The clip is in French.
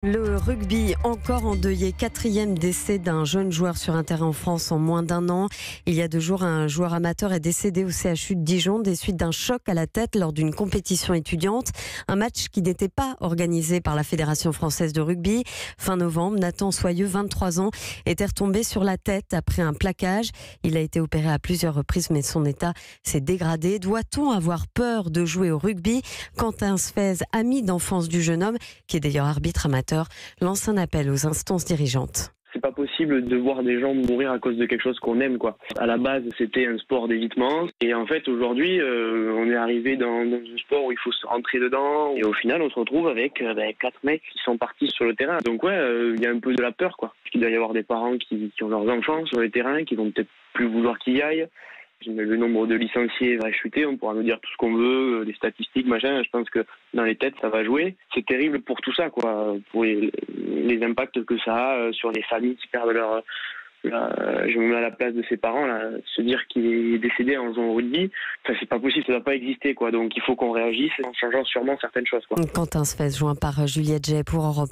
Le rugby encore endeuillé, 4e décès d'un jeune joueur sur un terrain en France en moins d'un an. Il y a 2 jours, un joueur amateur est décédé au CHU de Dijon des suites d'un choc à la tête lors d'une compétition étudiante. Un match qui n'était pas organisé par la Fédération française de rugby. Fin novembre, Nathan Soyeux, 23 ans, était retombé sur la tête après un plaquage. Il a été opéré à plusieurs reprises, mais son état s'est dégradé. Doit-on avoir peur de jouer au rugby? Quentin Sfez, ami d'enfance du jeune homme, qui est d'ailleurs arbitre amateur, lance un appel aux instances dirigeantes. C'est pas possible de voir des gens mourir à cause de quelque chose qu'on aime, quoi. À la base, c'était un sport d'évitement. Et en fait, aujourd'hui, on est arrivé dans un sport où il faut se rentrer dedans. Et au final, on se retrouve avec 4 mecs qui sont partis sur le terrain. Donc ouais, il y a un peu de la peur, quoi. Il doit y avoir des parents qui ont leurs enfants sur le terrain, qui vont peut-être plus vouloir qu'ils y aillent. Le nombre de licenciés va chuter, on pourra nous dire tout ce qu'on veut, les statistiques, machin. Je pense que dans les têtes, ça va jouer. C'est terrible pour tout ça, quoi. Pour les impacts que ça a sur les familles qui perdent leur... je me mets à la place de ses parents, là, se dire qu'il est décédé en jouant au rugby, ça c'est pas possible, ça ne doit pas exister, quoi. Donc il faut qu'on réagisse en changeant sûrement certaines choses, quoi. Quentin Sfez, joint par Juliette Jay pour Europe.